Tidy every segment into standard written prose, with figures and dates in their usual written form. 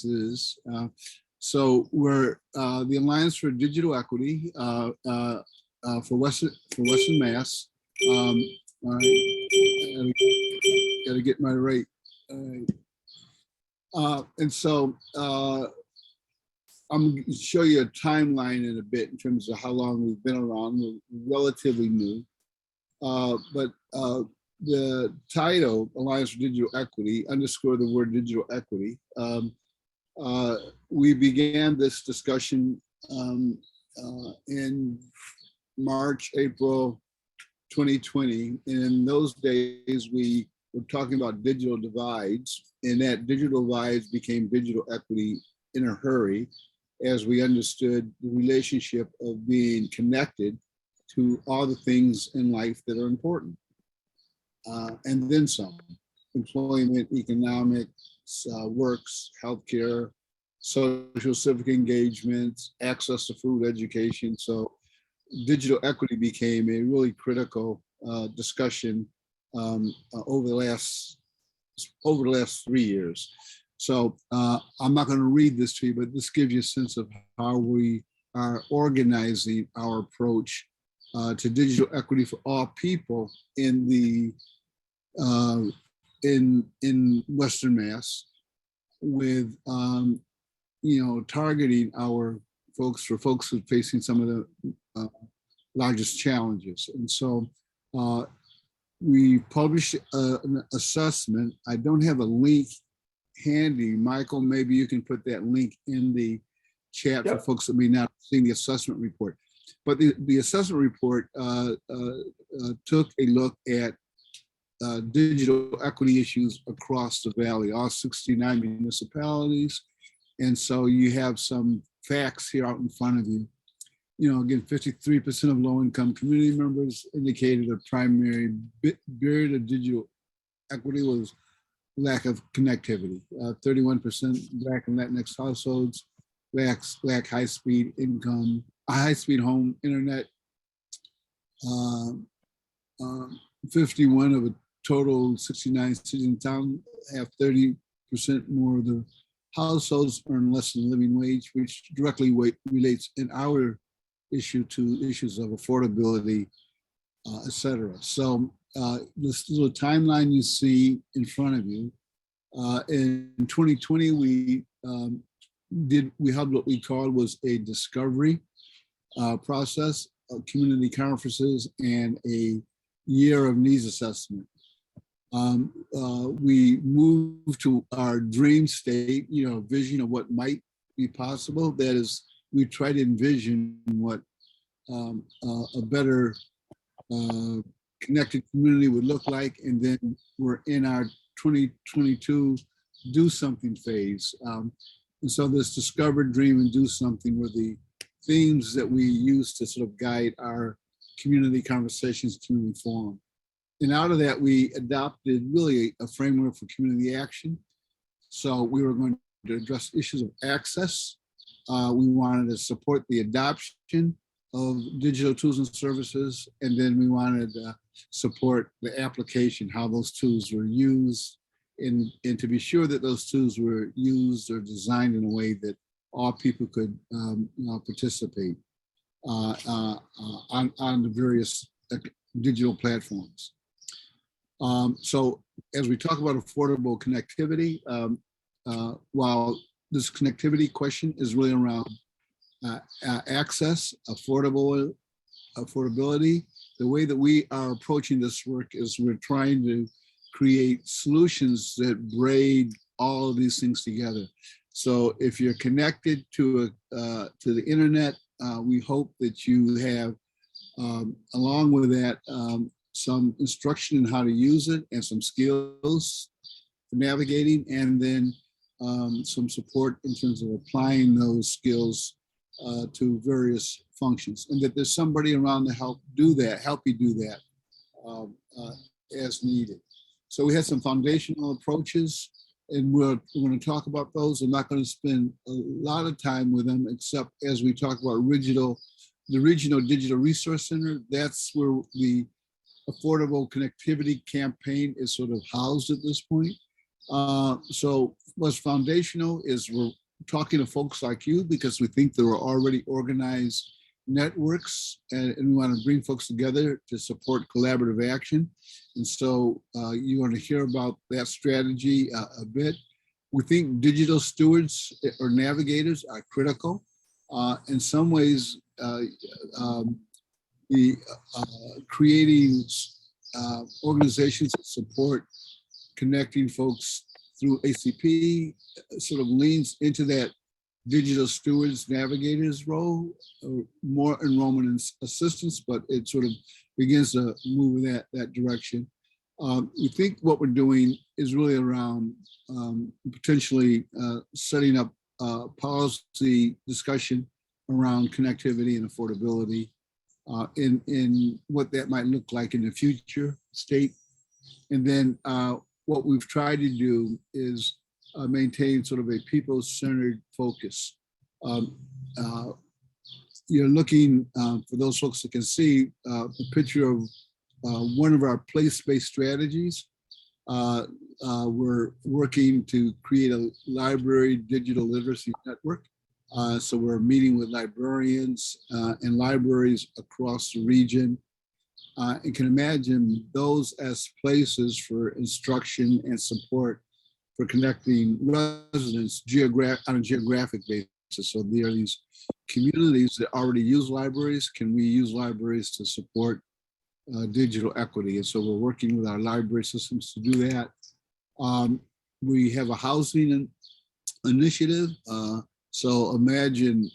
is. So we're the Alliance for Digital Equity for Western Mass. All right, gotta get my rate. And so I'm going to show you a timeline in a bit in terms of how long we've been around. We're relatively new, but the title, Alliance for Digital Equity, underscore the word digital equity. We began this discussion in March, April 2020. And in those days, we were talking about digital divides, and that digital divides became digital equity in a hurry as we understood the relationship of being connected to all the things in life that are important. And then some: employment, economics, works, healthcare, social civic engagement, access to food, education. So digital equity became a really critical discussion over the last 3 years. So I'm not going to read this to you, but this gives you a sense of how we are organizing our approach to digital equity for all people in the in Western Mass, with targeting our folks who are facing some of the largest challenges. And so we published an assessment. I don't have a link handy. Michael, maybe you can put that link in the chat. Yep. For folks that may not have seen the assessment report. But the assessment report took a look at digital equity issues across the valley, all 69 municipalities. And so you have some facts here out in front of you. Again, 53% of low-income community members indicated a primary barrier to digital equity was lack of connectivity. 31% Black and Latinx households lack high-speed home internet. 51 of a total 69 cities and towns have 30% more of the households earn less than living wage, which directly relates in our issue to issues of affordability, et cetera. So this little timeline you see in front of you. In 2020, we held what we called was a discovery process, community conferences, and a year of needs assessment. We moved to our dream state, vision of what might be possible. That is, we try to envision what a better connected community would look like. And then we're in our 2022 do something phase. And so this discover, dream, and do something were the themes that we use to sort of guide our community conversations, community forum. And out of that, we adopted really a framework for community action. So we were going to address issues of access. We wanted to support the adoption of digital tools and services. And then we wanted to support the application, how those tools were used, and to be sure that those tools were used or designed in a way that all people could participate on the various digital platforms. So as we talk about affordable connectivity, while this connectivity question is really around access, affordability, the way that we are approaching this work is we're trying to create solutions that braid all of these things together. So if you're connected to the internet, we hope that you have, along with that, some instruction in how to use it and some skills for navigating, and then some support in terms of applying those skills to various functions, and that there's somebody around to help you do that as needed. So we had some foundational approaches, and we're going to talk about those. I'm not going to spend a lot of time with them, except as we talk about the Regional Digital Resource Center. That's where the Affordable Connectivity Campaign is sort of housed at this point. So what's foundational is we're talking to folks like you because we think there are already organized networks, and we want to bring folks together to support collaborative action. And so you want to hear about that strategy a bit. We think digital stewards or navigators are critical. In some ways, the creating organizations that support connecting folks through ACP sort of leans into that digital stewards navigators role, more enrollment and assistance, but it sort of begins to move in that direction. We think what we're doing is really around potentially setting up policy discussion around connectivity and affordability in what that might look like in the future state. And then what we've tried to do is maintain sort of a people-centered focus. You're looking, for those folks that can see, a picture of one of our place-based strategies. We're working to create a library digital literacy network. So we're meeting with librarians and libraries across the region. And can imagine those as places for instruction and support for connecting residents on a geographic basis. So there are these communities that already use libraries. Can we use libraries to support digital equity? And so we're working with our library systems to do that. We have a housing initiative. So imagine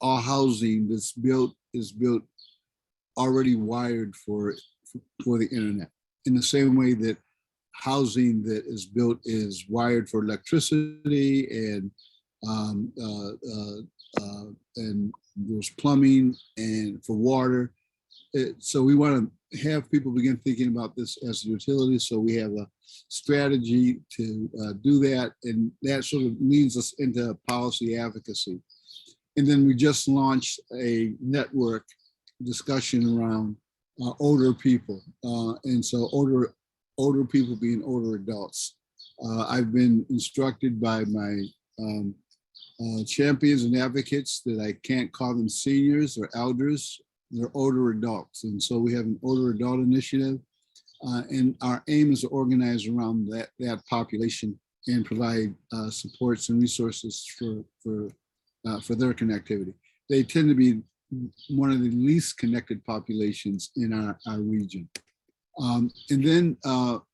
all housing that's built is built already wired for the internet, in the same way that housing that is built is wired for electricity and there's plumbing and for water. So we want to have people begin thinking about this as a utility. So we have a strategy to do that, and that sort of leads us into policy advocacy. And then we just launched a network discussion around older people, and so older people being older adults. I've been instructed by my champions and advocates that I can't call them seniors or elders. They're older adults, and so we have an older adult initiative, and our aim is to organize around that population and provide supports and resources for their connectivity. They tend to be one of the least connected populations in our region. And then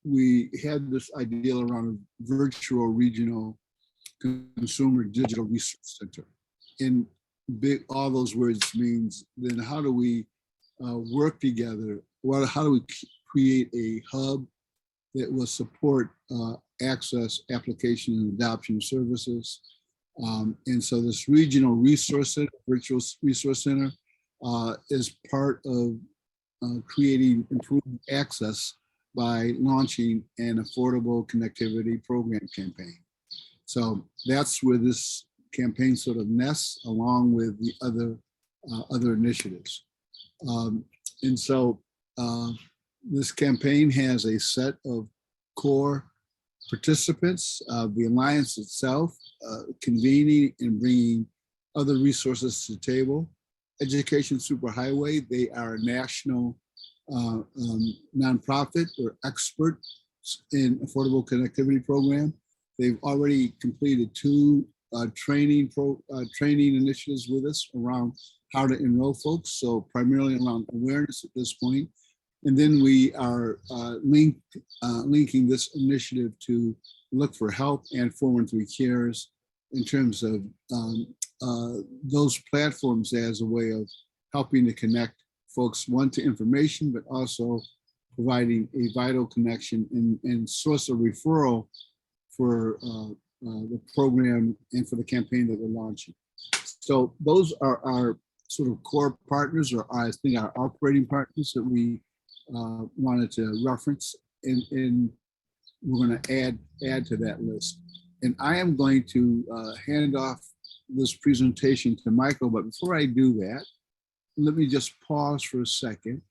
we had this idea around a virtual regional consumer digital resource center. And all those words means then how do we work together? How do we create a hub that will support access, application, and adoption of services? And so this regional resource center, virtual resource center, is part of creating improved access by launching an affordable connectivity program campaign. So that's where this campaign sort of nests along with the other initiatives. And so this campaign has a set of core participants, the Alliance itself, convening and bringing other resources to the table. Education Superhighway, they are a national nonprofit or expert in affordable connectivity program. They've already completed 2 training initiatives with us around how to enroll folks, so primarily around awareness at this point. And then we are linking this initiative to look for help and 413 cares in terms of those platforms as a way of helping to connect folks, one, to information, but also providing a vital connection and source of referral for the program and for the campaign that we're launching. So those are our sort of core partners, or I think our operating partners that we wanted to reference, and we're going to add to that list. And I am going to hand off this presentation to Michael, but before I do that, let me just pause for a second,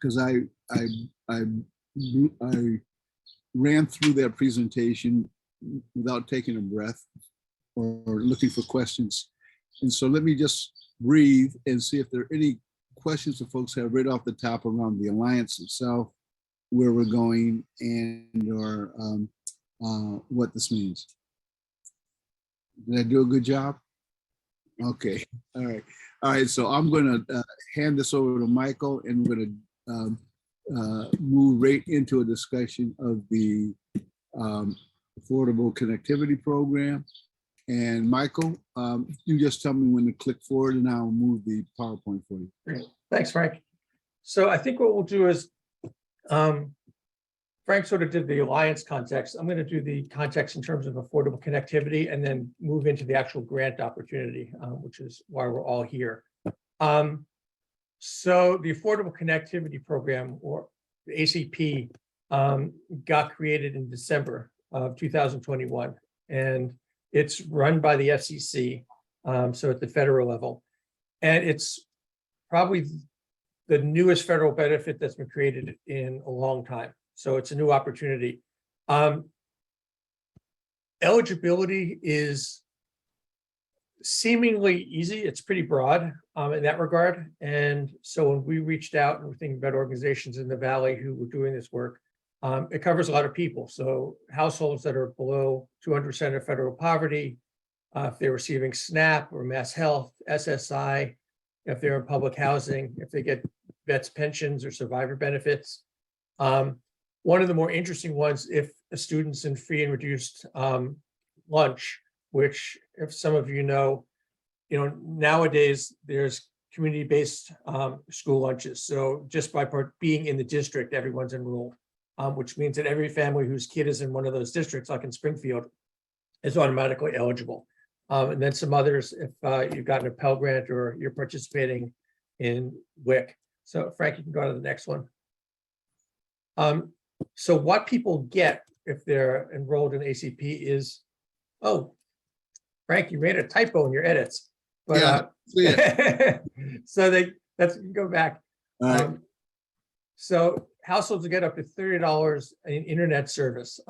because I ran through that presentation without taking a breath or looking for questions. And so let me just breathe and see if there are any questions that folks have right off the top around the Alliance itself, where we're going, and or what this means. Did I do a good job? Okay, all right. All right, so I'm gonna hand this over to Michael, and we're gonna move right into a discussion of the Affordable Connectivity Program. And Michael, you just tell me when to click forward and I'll move the PowerPoint for you. Great. Thanks, Frank. So I think what we'll do is, Frank sort of did the Alliance context. I'm going to do the context in terms of affordable connectivity and then move into the actual grant opportunity, which is why we're all here. So the Affordable Connectivity Program, or the ACP, got created in December of 2021, and it's run by the FCC, so at the federal level, and it's probably the newest federal benefit that's been created in a long time. So it's a new opportunity. Eligibility is seemingly easy. It's pretty broad in that regard. And so when we reached out and we're thinking about organizations in the Valley who were doing this work, it covers a lot of people. So households that are below 200% of federal poverty, if they're receiving SNAP or Mass Health, SSI, if they're in public housing, if they get vets pensions or survivor benefits. One of the more interesting ones, if a student's in free and reduced lunch, which if some of you know, nowadays there's community-based school lunches. So just by being in the district, everyone's enrolled, which means that every family whose kid is in one of those districts, like in Springfield, is automatically eligible. And then some others, if you've gotten a Pell Grant or you're participating in WIC. So Frank, you can go to the next one. So what people get if they're enrolled in ACP is, oh, Frank, you made a typo in your edits. But Yeah, so let's go back. all right. So households will get up to $30 in internet service,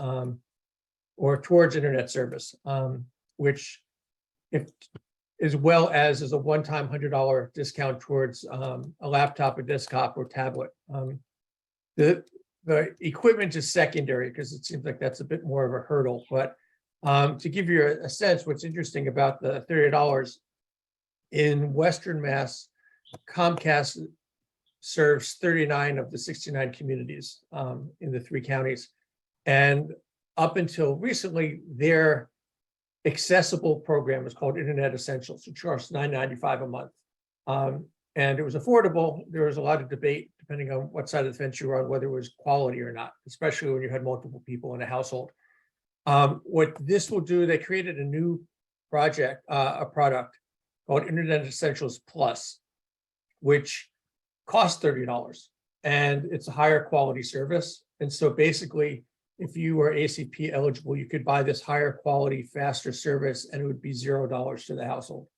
or towards internet service, which as well as is a one-time $100 discount towards a laptop, a desktop, or tablet. The equipment is secondary because it seems like that's a bit more of a hurdle. But to give you a sense, what's interesting about the $30 in Western Mass, Comcast serves 39 of the 69 communities in the 3 counties. And up until recently, their accessible program is called Internet Essentials, which costs $9.95 a month. And it was affordable. There was a lot of debate, depending on what side of the fence you were on, whether it was quality or not, especially when you had multiple people in a household. What this will do, they created a new project, a product called Internet Essentials Plus, which costs $30, and it's a higher quality service. And so basically, if you were ACP eligible, you could buy this higher quality, faster service, and it would be $0 to the household.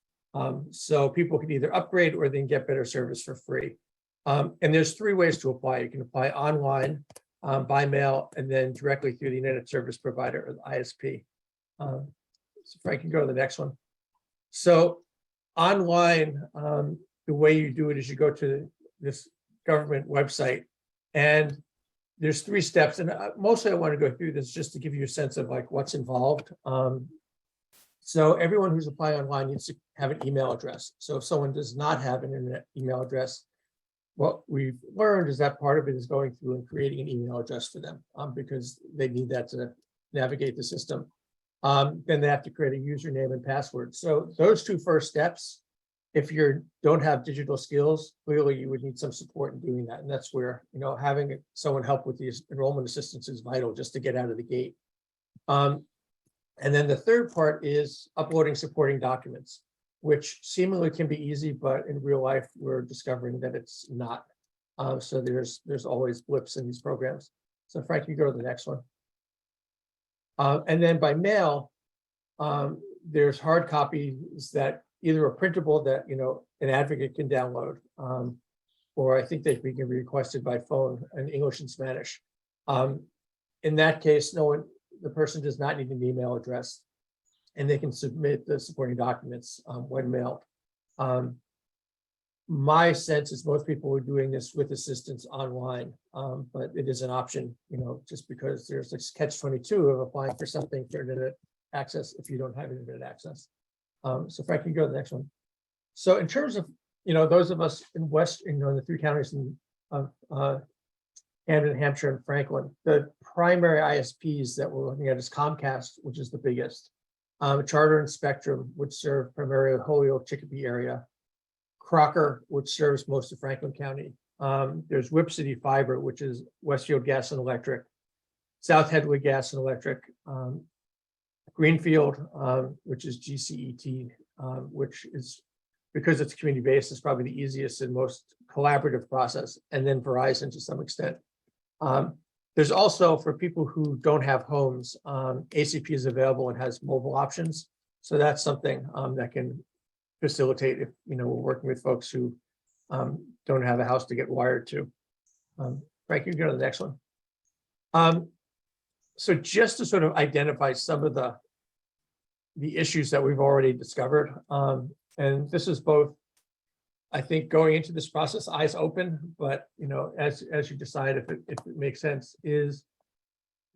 So people can either upgrade or they can get better service for free. And there's 3 ways to apply. You can apply online, by mail, and then directly through the internet service provider or the ISP. So Frank can go to the next one. So online, the way you do it is you go to this government website, and there's 3 steps. And mostly I want to go through this just to give you a sense of like what's involved. So everyone who's applying online needs to have an email address. So if someone does not have an internet email address, what we've learned is that part of it is going through and creating an email address for them, because they need that to navigate the system. Then they have to create a username and password. So those 2 first steps, if you don't have digital skills, clearly you would need some support in doing that. And that's where, having someone help with these enrollment assistance is vital just to get out of the gate. And then the third part is uploading supporting documents, which seemingly can be easy, but in real life, we're discovering that it's not. So there's always blips in these programs. So Frank, you go to the next one. And then by mail, there's hard copies that either are printable that an advocate can download, or I think they can be requested by phone in English and Spanish. In that case, the person does not need an email address, and they can submit the supporting documents when mailed. My sense is most people are doing this with assistance online, but it is an option, just because there's this catch-22 of applying for something for internet access if you don't have internet access. So Frank, you can go to the next one. So in terms of, those of us in West, in the 3 counties of Camden, Hampshire, and Franklin, the primary ISPs that we're looking at is Comcast, which is the biggest. Charter and Spectrum, which serve primarily the Holyoke, Chicopee area. Crocker, which serves most of Franklin County. There's Whip City Fiber, which is Westfield Gas and Electric. South Headley Gas and Electric. Greenfield, which is GCET, which is, because it's community-based, is probably the easiest and most collaborative process, and then Verizon to some extent. There's also, for people who don't have homes, ACP is available and has mobile options. So that's something that can facilitate if, we're working with folks who don't have a house to get wired to. Frank, you can go to the next one. So just to sort of identify some of the issues that we've already discovered, and this is both, I think, going into this process eyes open, but as you decide if it makes sense, is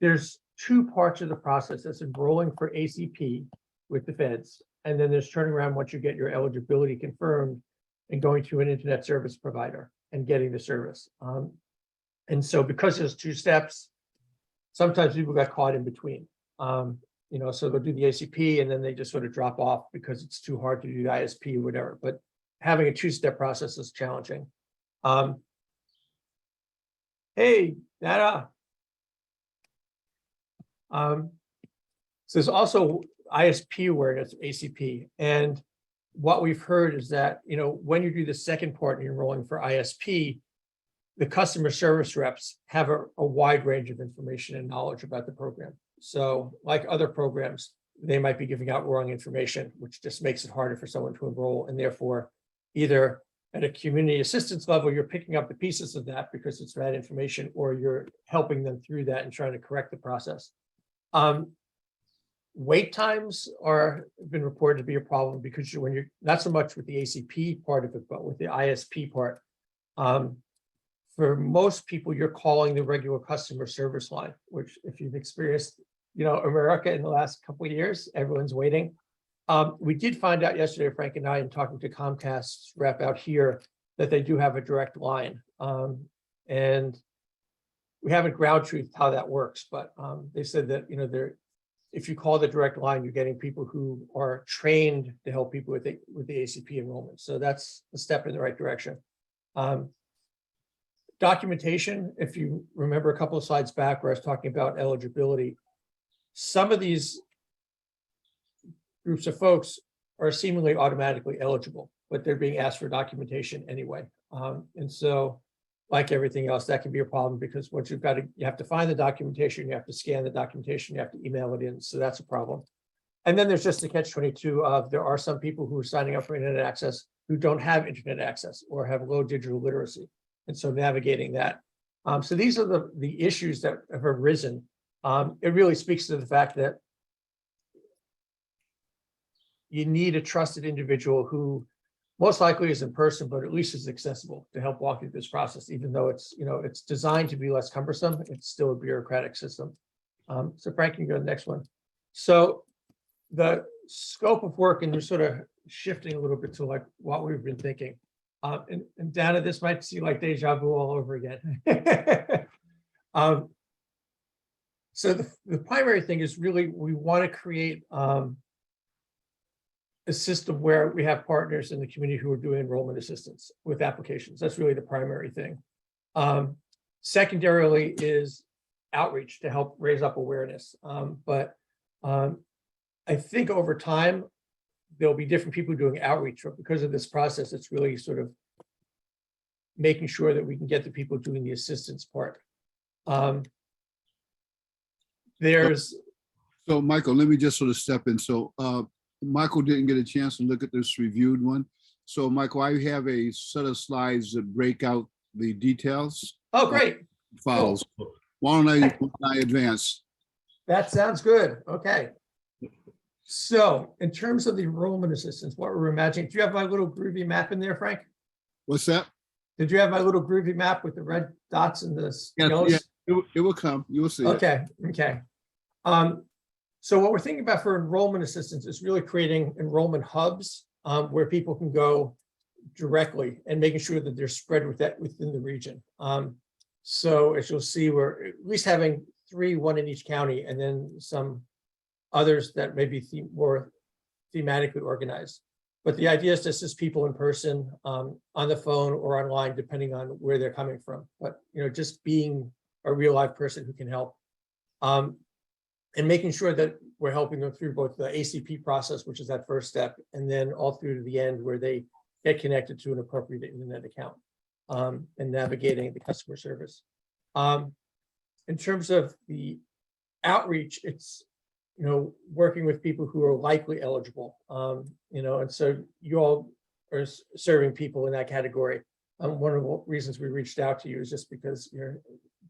there's 2 parts of the process. That's enrolling for ACP with the feds, and then there's turning around once you get your eligibility confirmed and going to an internet service provider and getting the service. And so because there's 2 steps, sometimes people got caught in between. So they'll do the ACP and then they just sort of drop off because it's too hard to do the ISP or whatever. But having a 2-step process is challenging. Hey, Nada. So there's also ISP awareness, ACP. And what we've heard is that, when you do the second part and you're enrolling for ISP, the customer service reps have a wide range of information and knowledge about the program. So like other programs, they might be giving out wrong information, which just makes it harder for someone to enroll. And therefore, either at a community assistance level, you're picking up the pieces of that because it's bad information, or you're helping them through that and trying to correct the process. Wait times have been reported to be a problem because when you're not so much with the ACP part of it, but with the ISP part. For most people, you're calling the regular customer service line, which if you've experienced, America in the last couple of years, everyone's waiting. We did find out yesterday, Frank and I, in talking to Comcast's rep out here, that they do have a direct line. And we haven't ground truthed how that works, but they said that, if you call the direct line, you're getting people who are trained to help people with the ACP enrollment. So that's a step in the right direction. Documentation, if you remember a couple of slides back where I was talking about eligibility, some of these groups of folks are seemingly automatically eligible, but they're being asked for documentation anyway. And so, like everything else, that can be a problem because once you have to find the documentation, you have to scan the documentation, you have to email it in. So that's a problem. And then there's just the catch-22 of there are some people who are signing up for internet access who don't have internet access or have low digital literacy. And so navigating that. So these are the issues that have arisen. It really speaks to the fact that you need a trusted individual who most likely is in person, but at least is accessible to help walk you through this process, even though it's designed to be less cumbersome, it's still a bureaucratic system. So Frank, you can go to the next one. So the scope of work, and you're sort of shifting a little bit to like what we've been thinking. And Dana, this might seem like deja vu all over again. So the primary thing is really we want to create a system where we have partners in the community who are doing enrollment assistance with applications. That's really the primary thing. Secondarily is outreach to help raise up awareness. But I think over time, there'll be different people doing outreach, but because of this process, it's really sort of making sure that we can get the people doing the assistance part. So Michael, let me just sort of step in. So Michael didn't get a chance to look at this reviewed one. So Michael, I have a set of slides that break out the details. Oh, great. Files. Cool. Why don't I advance? That sounds good. Okay. So in terms of the enrollment assistance, what we're imagining, do you have my little groovy map in there, Frank? What's that? Did you have my little groovy map with the red dots and the Yeah, yellows? yeah, it will come. You will see it. Okay, okay. So what we're thinking about for enrollment assistance is really creating enrollment hubs where people can go directly and making sure that they're spread with that within the region. So as you'll see, we're at least having 3, 1 in each county, and then some others that may be more thematically organized. But the idea is to assist people in person, on the phone or online, depending on where they're coming from. But just being a real live person who can help, and making sure that we're helping them through both the ACP process, which is that first step, and then all through to the end where they get connected to an appropriate internet account, and navigating the customer service. In terms of the outreach, it's working with people who are likely eligible, and so you all are serving people in that category. One of the reasons we reached out to you is just because you're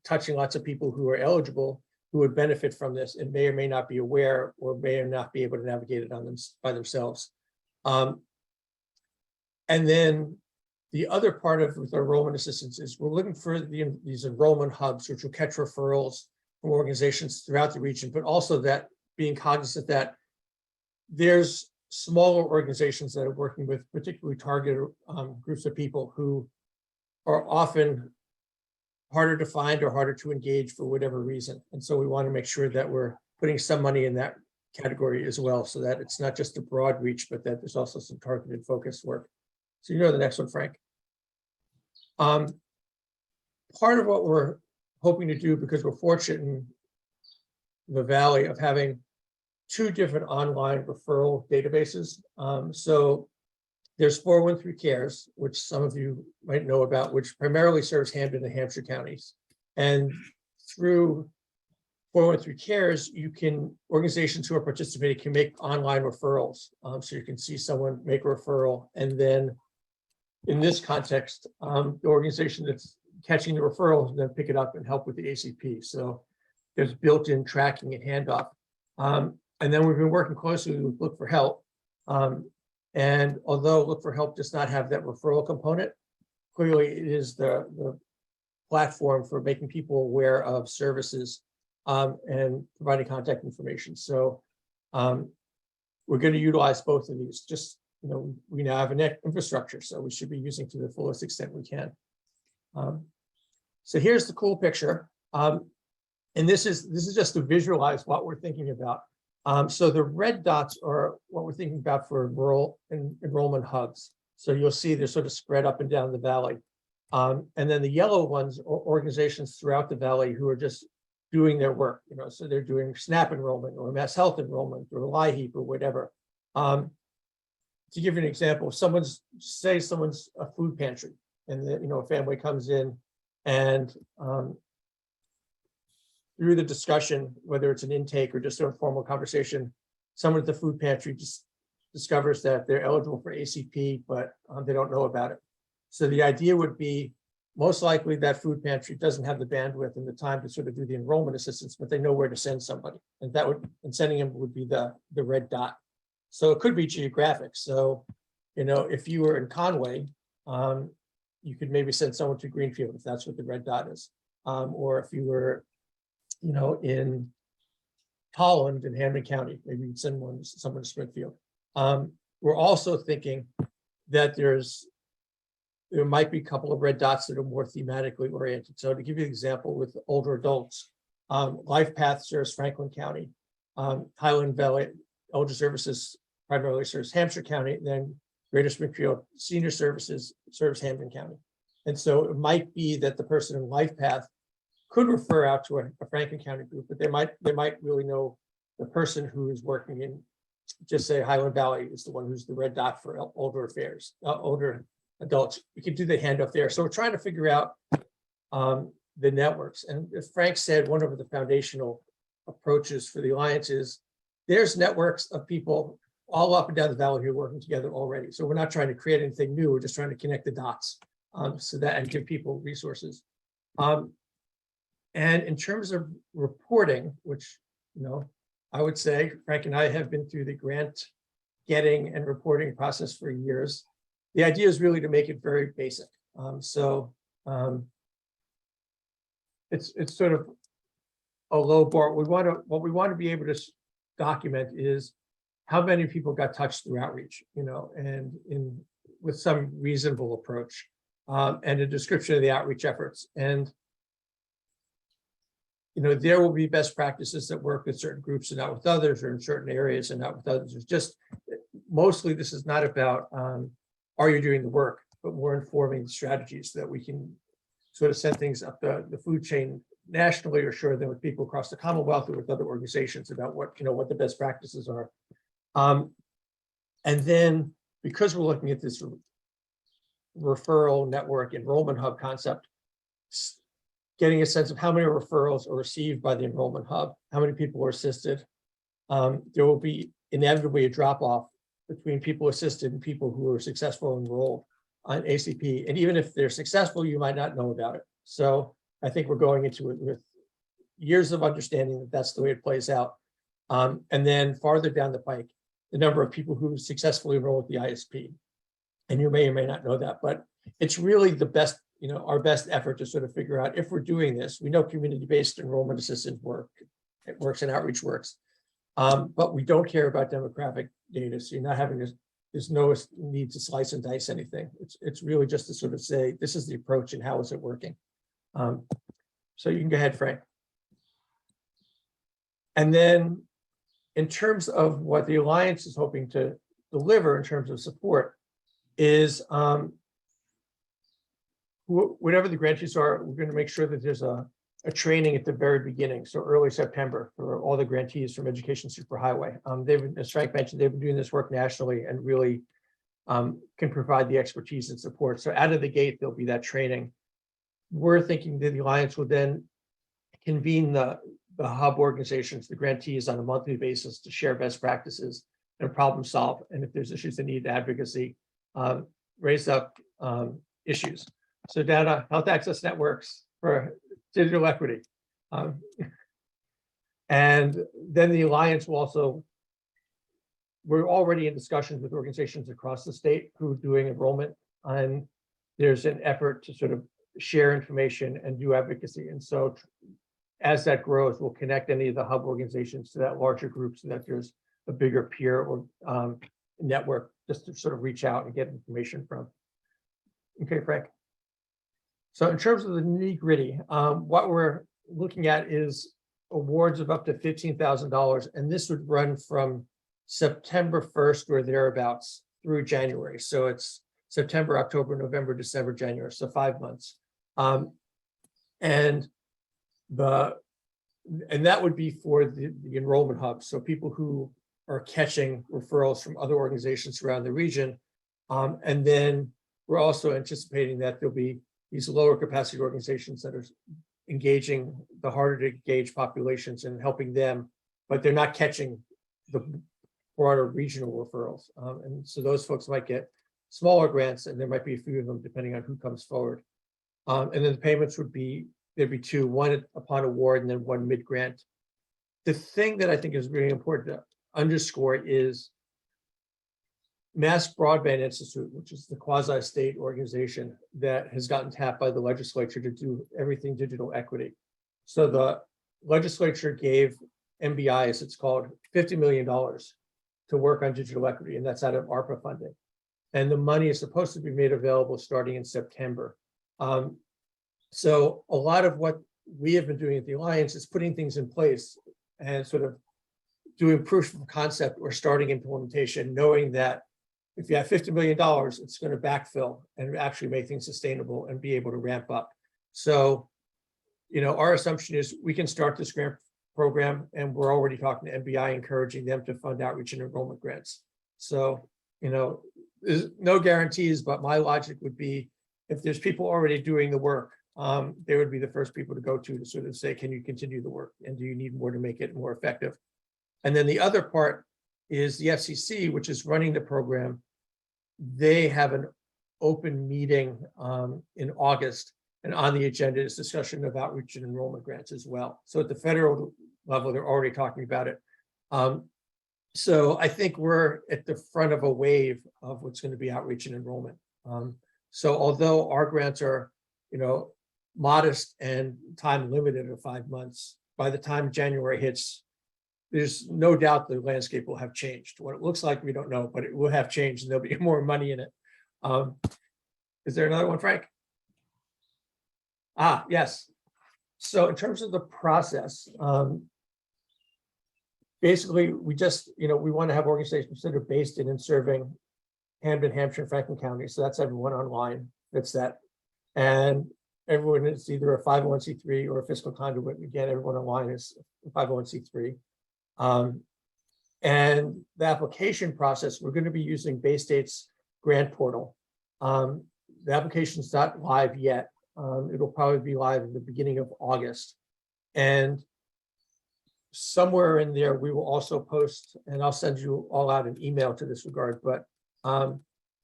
touching lots of people who are eligible, who would benefit from this and may or may not be aware or may or not be able to navigate it on them by themselves. And then the other part of with enrollment assistance is we're looking for these enrollment hubs, which will catch referrals from organizations throughout the region, but also that being cognizant that there's smaller organizations that are working with particularly targeted groups of people who are often harder to find or harder to engage for whatever reason. And so we want to make sure that we're putting some money in that category as well, so that it's not just a broad reach, but that there's also some targeted focused work. So the next one, Frank. Part of what we're hoping to do, because we're fortunate in the Valley of having 2 different online referral databases. So there's 413 Cares, which some of you might know about, which primarily serves Hampden and Hampshire counties. And through 413 Cares, organizations who are participating can make online referrals. So you can see someone make a referral, and then in this context, the organization that's catching the referrals then pick it up and help with the ACP. So there's built-in tracking and handoff. And then we've been working closely with Look for Help. And although Look for Help does not have that referral component, clearly it is the platform for making people aware of services and providing contact information. So we're going to utilize both of these. Just, we now have an infrastructure, so we should be using to the fullest extent we can. So here's the cool picture. And this is just to visualize what we're thinking about. So the red dots are what we're thinking about for enrollment hubs. So you'll see they're sort of spread up and down the Valley. And then the yellow ones are organizations throughout the Valley who are just doing their work, so they're doing SNAP enrollment or mass health enrollment or LIHEAP or whatever. To give you an example, someone's a food pantry, and then, a family comes in and through the discussion, whether it's an intake or just a informal conversation, someone at the food pantry just discovers that they're eligible for ACP, but they don't know about it. So the idea would be most likely that food pantry doesn't have the bandwidth and the time to sort of do the enrollment assistance, but they know where to send somebody. And sending them would be the red dot. So it could be geographic. So, if you were in Conway, you could maybe send someone to Greenfield if that's what the red dot is. Or if you were, in Holland in Hampden County, maybe you'd send someone to Springfield. We're also thinking that there might be a couple of red dots that are more thematically oriented. So to give you an example with older adults, LifePath serves Franklin County, Highland Valley Elder Services primarily serves Hampshire County, then Greater Springfield Senior Services serves Hampden County. And so it might be that the person in LifePath could refer out to a Franklin County group, but they might really know the person who is working in, just say Highland Valley is the one who's the red dot for older adults. We could do the handoff there. So we're trying to figure out the networks. And as Frank said, one of the foundational approaches for the Alliance is there's networks of people all up and down the Valley who are working together already. So we're not trying to create anything new. We're just trying to connect the dots so that and give people resources. And in terms of reporting, which I would say Frank and I have been through the grant getting and reporting process for years. The idea is really to make it very basic. It's sort of a low bar. What we want to be able to document is how many people got touched through outreach, and with some reasonable approach, and a description of the outreach efforts. And there will be best practices that work with certain groups and not with others, or in certain areas and not with others. It's just mostly this is not about are you doing the work, but more informing the strategies that we can sort of send things up the food chain nationally, or share them with people across the Commonwealth or with other organizations about what the best practices are. And then because we're looking at this referral network enrollment hub concept, getting a sense of how many referrals are received by the enrollment hub, how many people are assisted. There will be inevitably a drop off between people assisted and people who are successful enrolled on ACP. And even if they're successful, you might not know about it. So I think we're going into it with years of understanding that that's the way it plays out. And then farther down the pike, the number of people who successfully enroll with the ISP. And you may or may not know that, but it's really the best, our best effort to sort of figure out if we're doing this. We know community-based enrollment assistance it works and outreach works. But we don't care about demographic data. So you're not having this, there's no need to slice and dice anything. It's really just to sort of say, this is the approach and how is it working? So you can go ahead, Frank. And then in terms of what the Alliance is hoping to deliver in terms of support is whatever the grantees are, we're going to make sure that there's a training at the very beginning. So early September for all the grantees from Education Superhighway. As Frank mentioned, they've been doing this work nationally and really can provide the expertise and support. So out of the gate, there'll be that training. We're thinking that the Alliance will then convene the hub organizations, the grantees on a monthly basis to share best practices and problem solve. And if there's issues that need advocacy, raise up issues. So data, health access networks for digital equity. And then the Alliance will also, we're already in discussions with organizations across the state who are doing enrollment, and there's an effort to sort of share information and do advocacy. And so as that grows, we'll connect any of the hub organizations to that larger group so that there's a bigger peer or network just to sort of reach out and get information from. Okay, Frank. So in terms of the nitty-gritty, what we're looking at is awards of up to $15,000, and this would run from September 1st or thereabouts through January. So it's September, October, November, December, January, so 5 months. And that would be for the enrollment hub. So people who are catching referrals from other organizations around the region. And then we're also anticipating that there'll be these lower capacity organizations that are engaging the harder to engage populations and helping them, but they're not catching the broader regional referrals. And so those folks might get smaller grants, and there might be a few of them depending on who comes forward. And then the payments would be, there'd be two, one upon award and then one mid-grant. The thing that I think is really important to underscore is Mass Broadband Institute, which is the quasi-state organization that has gotten tapped by the legislature to do everything digital equity. So the legislature gave MBI, as it's called, $50 million to work on digital equity, and that's out of ARPA funding. And the money is supposed to be made available starting in September. So a lot of what we have been doing at the Alliance is putting things in place and sort of doing proof of concept or starting implementation, knowing that if you have $50 million, it's going to backfill and actually make things sustainable and be able to ramp up. So, our assumption is we can start this grant program, and we're already talking to MBI, encouraging them to fund outreach and enrollment grants. So, there's no guarantees, but my logic would be if there's people already doing the work, they would be the first people to go to sort of say, can you continue the work? And do you need more to make it more effective? And then the other part is the FCC, which is running the program. They have an open meeting in August, and on the agenda is discussion of outreach and enrollment grants as well. So at the federal level. They're already talking about it. So I think we're at the front of a wave of what's going to be outreach and enrollment. So although our grants are, modest and time limited of 5 months, by the time January hits, there's no doubt the landscape will have changed. What it looks like, we don't know, but it will have changed and there'll be more money in it. Is there another one, Frank? Yes. So in terms of the process, basically, we just, we want to have organizations that are based in and serving Hampden, Hampshire, and Franklin County. So that's everyone online. That's that. And everyone is either a 501c3 or a fiscal conduit. Again, everyone online is a 501c3. And the application process, we're going to be using Bay State's grant portal. The application's not live yet. It'll probably be live in the beginning of August. And somewhere in there, we will also post, and I'll send you all out an email to this regard, but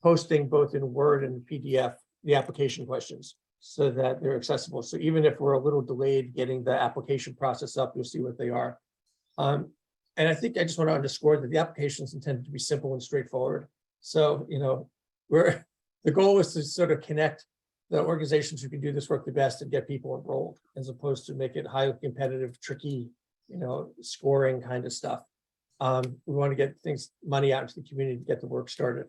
posting both in Word and PDF, the application questions so that they're accessible. So even if we're a little delayed getting the application process up, you'll see what they are. And I think I just want to underscore that the application is intended to be simple and straightforward. So, the goal is to sort of connect the organizations who can do this work the best and get people enrolled, as opposed to make it highly competitive, tricky, scoring kind of stuff. We want to get money out into the community to get the work started.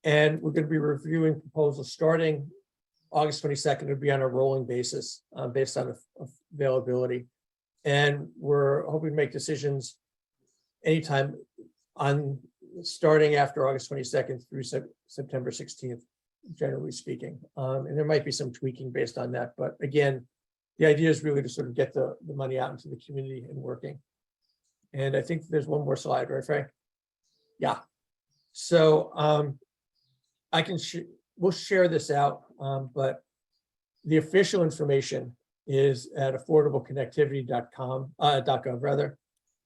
And we're going to be reviewing proposals starting August 22nd. It'll be on a rolling basis based on availability. And we're hoping to make decisions anytime on starting after August 22nd through September 16th, generally speaking. And there might be some tweaking based on that. But again, the idea is really to sort of get the money out into the community and working. And I think there's one more slide, right, Frank? Yeah. So we'll share this out, but the official information is at affordableconnectivity.gov rather.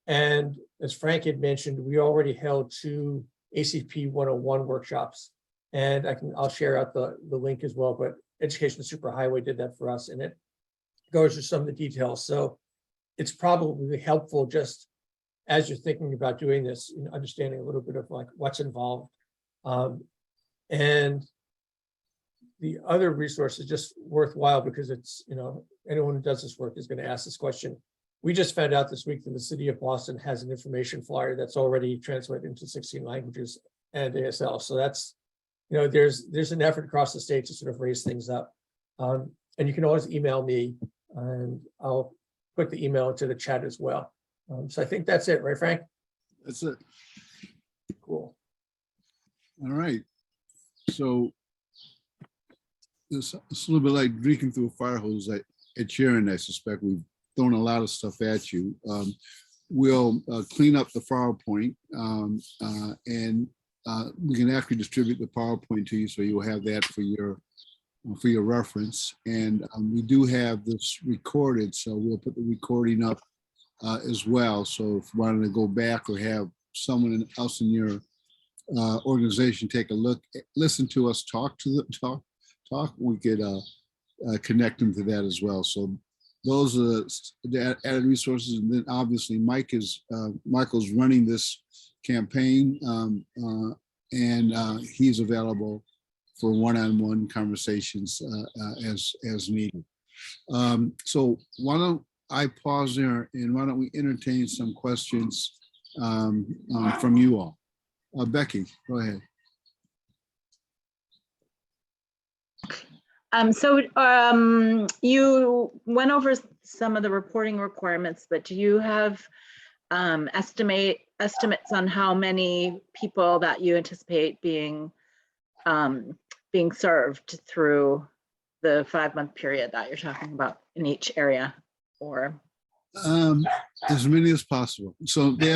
And as Frank had mentioned, we already held 2 ACP 101 workshops, and I'll share out the link as well, but Education Superhighway did that for us, and it goes through some of the details. So it's probably helpful just as you're thinking about doing this, understanding a little bit of like what's involved. And the other resource is just worthwhile because it's, anyone who does this work is going to ask this question. We just found out this week that the city of Boston has an information flyer that's already translated into 16 languages and ASL. So that's, there's an effort across the state to sort of raise things up. And you can always email me and I'll put the email into the chat as well. So I think that's it, right, Frank? That's it. Cool. All right. So it's a little bit like drinking through a fire hose at Sharon. I suspect we've thrown a lot of stuff at you. We'll clean up the PowerPoint and we can actually distribute the PowerPoint to you, so you'll have that for your reference. And we do have this recorded, so we'll put the recording up as well. So if you wanted to go back or have someone else in your organization take a look, listen to us talk, we could connect them to that as well. So those are the added resources. And then obviously Michael's running this campaign and he's available for one-on-one conversations as needed. So why don't I pause there and why don't we entertain some questions from you all. Becky, go ahead. You went over some of the reporting requirements, but do you have estimates on how many people that you anticipate being served through the 5-month period that you're talking about in each area? Or as many as possible. So the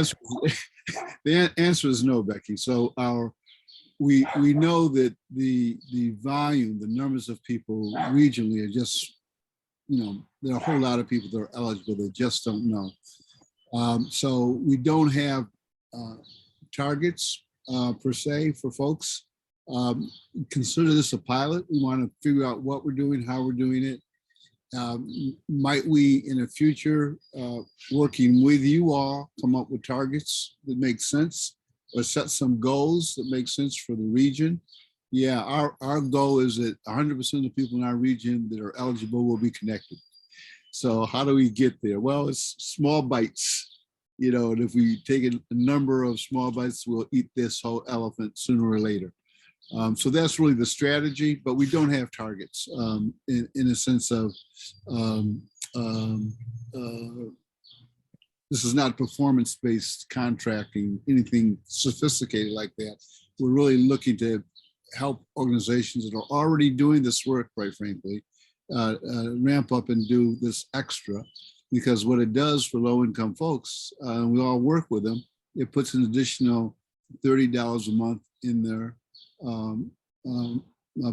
answer is no, Becky. So we know that the volume, the numbers of people regionally are just, there are a whole lot of people that are eligible, they just don't know. So we don't have targets per se for folks. Consider this a pilot. We want to figure out what we're doing, how we're doing it, Might we in the future, working with you all, come up with targets that make sense or set some goals that make sense for the region? Yeah, our goal is that 100% of the people in our region that are eligible will be connected. So how do we get there? Well, it's small bites, and if we take a number of small bites, we'll eat this whole elephant sooner or later. So that's really the strategy, but we don't have targets in a sense of this is not performance-based contracting, anything sophisticated like that. We're really looking to help organizations that are already doing this work, quite frankly, ramp up and do this extra, because what it does for low-income folks, we all work with them, it puts an additional $30 a month in their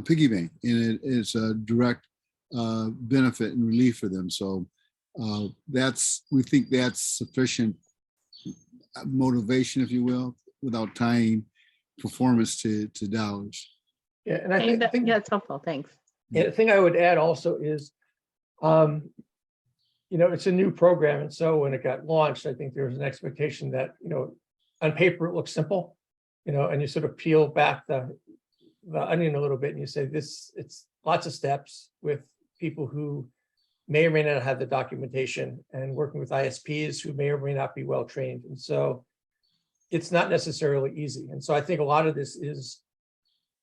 piggy bank, and it's a direct benefit and relief for them. So we think that's sufficient motivation, if you will, without tying performance to dollars. Yeah, and I think yeah, it's helpful. Thanks. Yeah, the thing I would add also is, it's a new program, and so when it got launched, I think there was an expectation that, on paper it looks simple, and you sort of peel back the onion a little bit, and you say it's lots of steps with people who may or may not have the documentation, and working with ISPs who may or may not be well trained, and so it's not necessarily easy. And so I think a lot of this is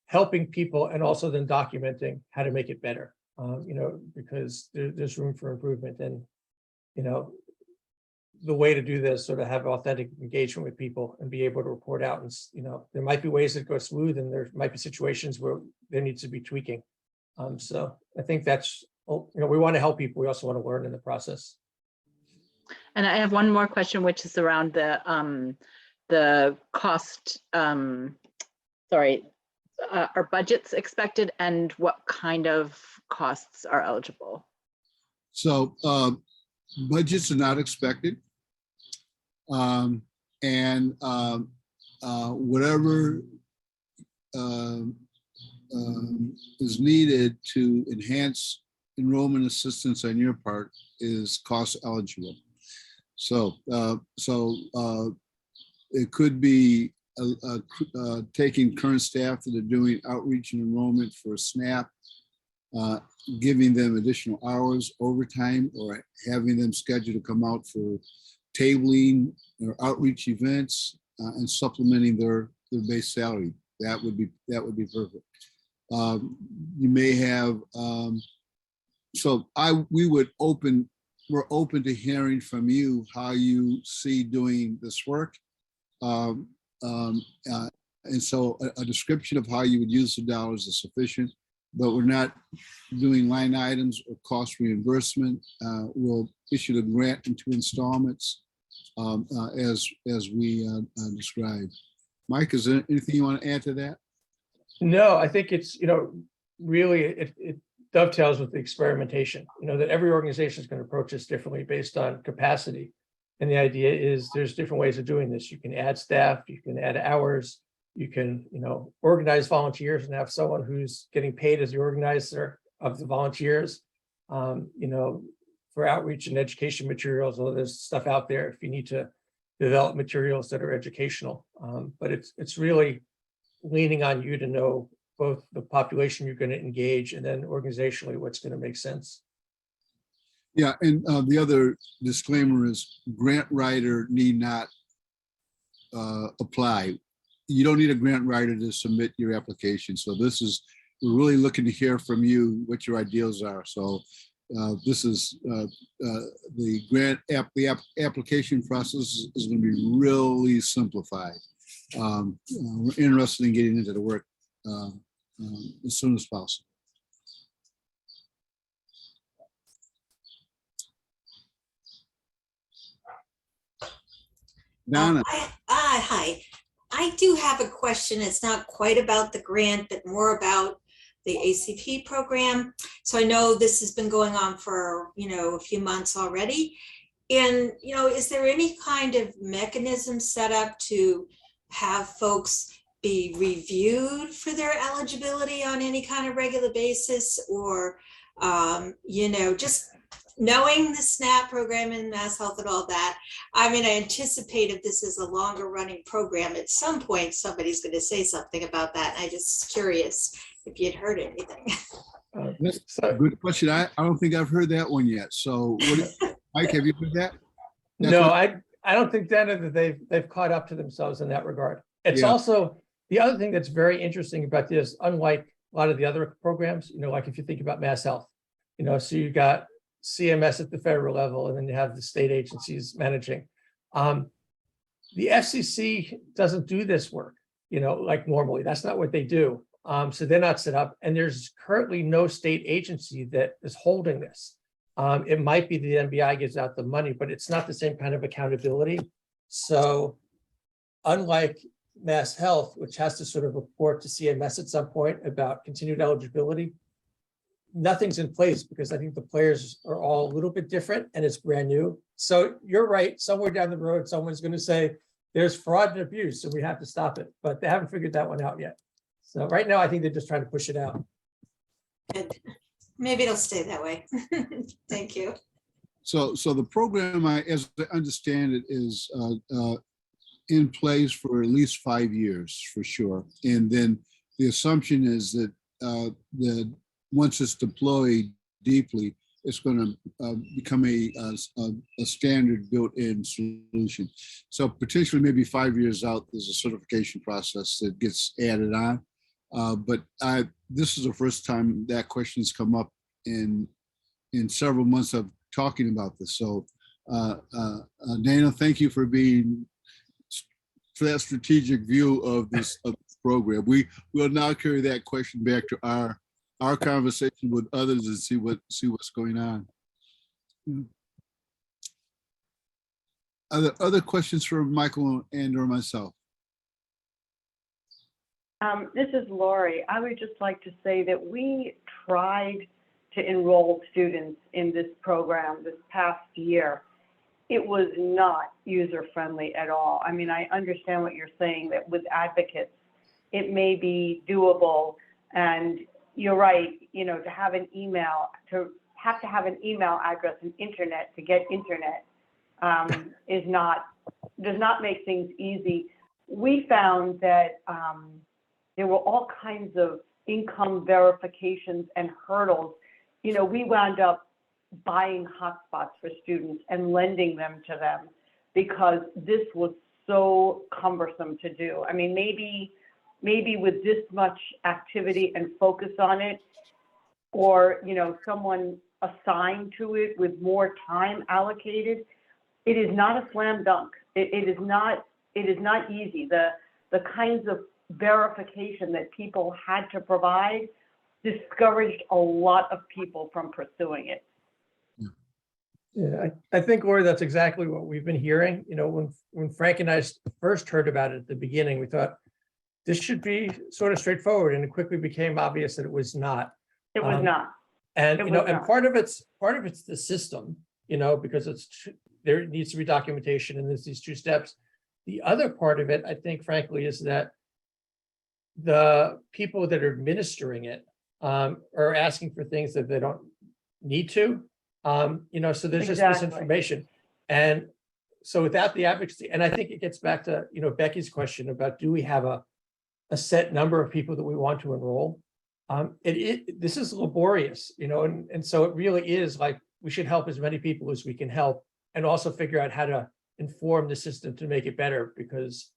helping people and also then documenting how to make it better, because there's room for improvement. And, the way to do this, sort of have authentic engagement with people and be able to report out. And, there might be ways that go smooth, and there might be situations where there needs to be tweaking. So I think that's, we want to help people. We also want to learn in the process. And I have one more question, which is around the cost, are budgets expected, and what kind of costs are eligible? So budgets are not expected. And whatever is needed to enhance enrollment assistance on your part is cost eligible. So it could be taking current staff that are doing outreach and enrollment for SNAP, giving them additional hours overtime, or having them scheduled to come out for tabling or outreach events, and supplementing their base salary. That would be perfect. You may have, we're open to hearing from you how you see doing this work. And so a description of how you would use the dollars is sufficient, but we're not doing line items or cost reimbursement. We'll issue the grant in 2 installments as we described. Mike, is there anything you want to add to that? No, I think it's, really it dovetails with the experimentation, that every organization is going to approach this differently based on capacity. And the idea is there's different ways of doing this. You can add staff, you can add hours, you can, organize volunteers and have someone who's getting paid as the organizer of the volunteers, for outreach and education materials. Although there's stuff out there if you need to develop materials that are educational. But it's really leaning on you to know both the population you're going to engage and then organizationally what's going to make sense. Yeah, and the other disclaimer is grant writer need not apply. You don't need a grant writer to submit your application. So we're really looking to hear from you what your ideals are. So this is the application process is going to be really simplified. We're interested in getting into the work as soon as possible. Donna. Hi. I do have a question. It's not quite about the grant, but more about the ACP program. So I know this has been going on for, a few months already. And, is there any kind of mechanism set up to have folks be reviewed for their eligibility on any kind of regular basis? Or Just knowing the SNAP program and Mass Health and all that, I mean, I anticipate if this is a longer running program, at some point, somebody's going to say something about that. And I just curious if you'd heard anything. That's a So, good question. I don't think I've heard that one yet. So Mike, have you heard that? That's no, what- I don't think, Dana, that they've caught up to themselves in that regard. It's Yeah. also, the other thing that's very interesting about this, unlike a lot of the other programs, like if you think about Mass Health, so you got CMS at the federal level, and then you have the state agencies managing. The FCC doesn't do this work, like normally. That's not what they do. So they're not set up, and there's currently no state agency that is holding this. It might be the NBI gives out the money, but it's not the same kind of accountability. So unlike Mass Health, which has to sort of report to CMS at some point about continued eligibility, nothing's in place because I think the players are all a little bit different and it's brand new. So you're right, somewhere down the road, someone's going to say there's fraud and abuse, so we have to stop it, but they haven't figured that one out yet. So right now, I think they're just trying to push it out. Good. Maybe it'll stay that way. Thank you. So the program, as I understand it, is in place for at least 5 years for sure. And then the assumption is that once it's deployed deeply, it's going to become a standard built-in solution. So potentially maybe 5 years out, there's a certification process that gets added on. But this is the first time that question's come up in several months of talking about this. So Dana, thank you for that strategic view of this program. We will now carry that question back to our conversation with others and see what's going on. Are there other questions for Michael and or myself? This is Lori. I would just like to say that we tried to enroll students in this program this past year. It was not user-friendly at all. I mean, I understand what you're saying, that with advocates, it may be doable. And you're right, to have an email, to have an email address and internet to get internet does not make things easy. We found that there were all kinds of income verifications and hurdles. We wound up buying hotspots for students and lending them to them because this was so cumbersome to do. I mean, maybe with this much activity and focus on it, or someone assigned to it with more time allocated, it is not a slam dunk. It is not easy. The kinds of verification that people had to provide discouraged a lot of people from pursuing it. Yeah, I think, Lori, that's exactly what we've been hearing. When Frank and I first heard about it at the beginning, we thought this should be sort of straightforward, and it quickly became obvious that it was not. It was not. And It was and not. part of it's the system, because there needs to be documentation, and there's these 2 steps. The other part of it, I think, frankly, is that the people that are administering it are asking for things that they don't need to. So there's just Exactly. misinformation. And so without the advocacy, and I think it gets back to, Becky's question about, do we have a set number of people that we want to enroll? This is laborious, and so it really is like, we should help as many people as we can help, and also figure out how to inform the system to make it better, because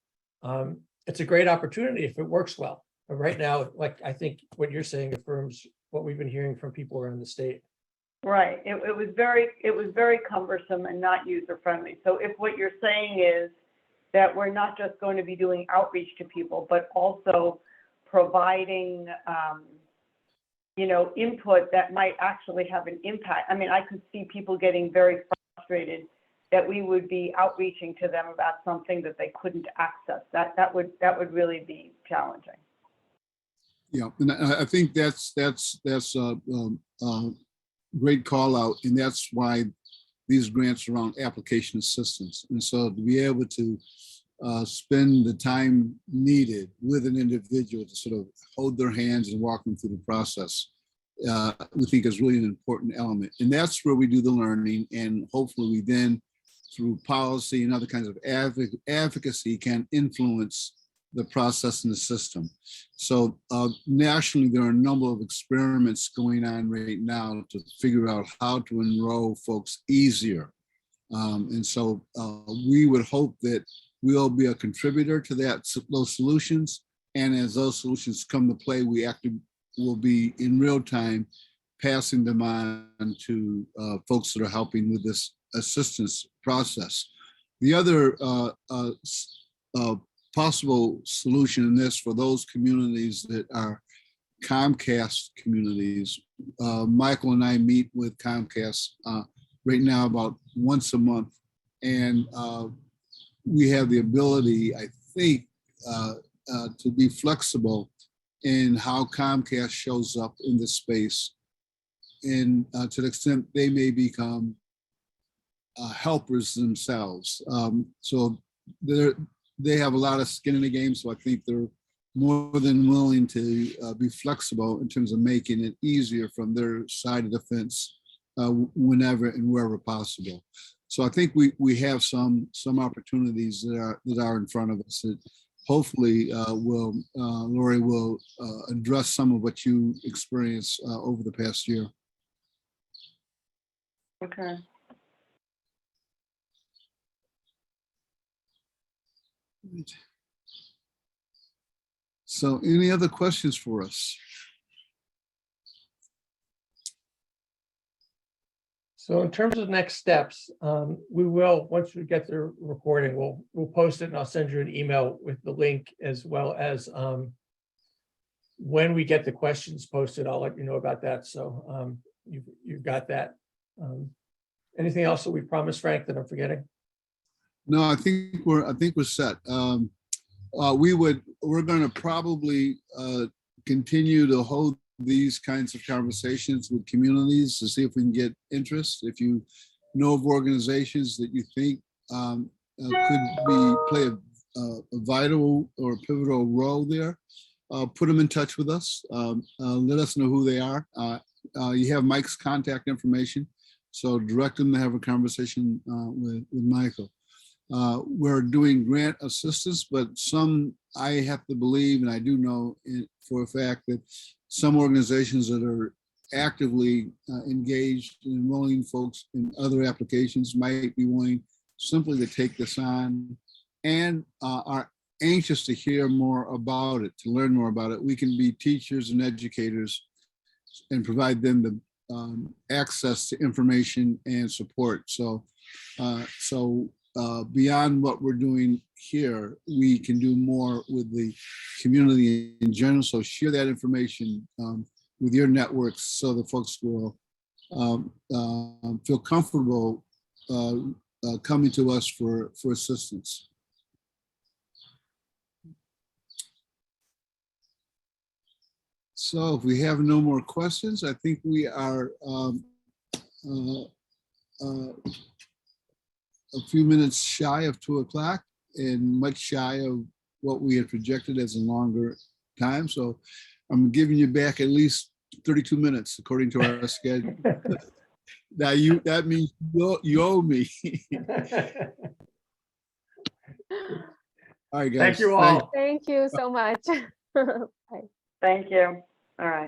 it's a great opportunity if it works well. But right now, like, I think what you're saying affirms what we've been hearing from people around the state. Right. It was very cumbersome and not user friendly. So if what you're saying is that we're not just going to be doing outreach to people, but also providing, input that might actually have an impact. I mean, I could see people getting very frustrated that we would be outreaching to them about something that they couldn't access. That would really be challenging. Yeah, and I think that's a great call out, and that's why these grants are around application assistance. And so to be able to spend the time needed with an individual to sort of hold their hands and walk them through the process we think is really an important element. And that's where we do the learning. And hopefully we then, through policy and other kinds of advocacy, can influence the process in the system. So nationally, there are a number of experiments going on right now to figure out how to enroll folks easier. And so we would hope that we'll be a contributor to those solutions. And as those solutions come to play, we actually will be in real time passing them on to folks that are helping with this assistance process. The other possible solution in this for those communities that are Comcast communities, Michael and I meet with Comcast right now about once a month, and we have the ability, I think, to be flexible in how Comcast shows up in this space, and to the extent they may become helpers themselves. So they have a lot of skin in the game, so I think they're more than willing to be flexible in terms of making it easier from their side of the fence whenever and wherever possible. So I think we have some opportunities that are in front of us that hopefully Lori will address some of what you experienced over the past year. Okay. So any other questions for us? So in terms of next steps, we will, once we get the recording, we'll post it and I'll send you an email with the link, as well as when we get the questions posted, I'll let you know about that. So you've got that. Anything else that we promised, Frank, that I'm forgetting? No, I think we're set. We're going to probably continue to hold these kinds of conversations with communities to see if we can get interest. If you know of organizations that you think could play a vital or pivotal role there, put them in touch with us. Let us know who they are. You have Mike's contact information, so direct them to have a conversation with Michael. We're doing grant assistance, but I have to believe, and I do know for a fact that some organizations that are actively engaged in enrolling folks in other applications might be willing simply to take this on and are anxious to hear more about it, to learn more about it. We can be teachers and educators and provide them the access to information and support. So beyond what we're doing here, we can do more with the community in general. So share that information with your networks so the folks will feel comfortable coming to us for assistance. So if we have no more questions, I think we are a few minutes shy of 2 o'clock and much shy of what we had projected as a longer time. So I'm giving you back at least 32 minutes according to our schedule. Now that means you owe me. All right, guys. Thank you all. Thank you so much. Bye. Thank you. All right.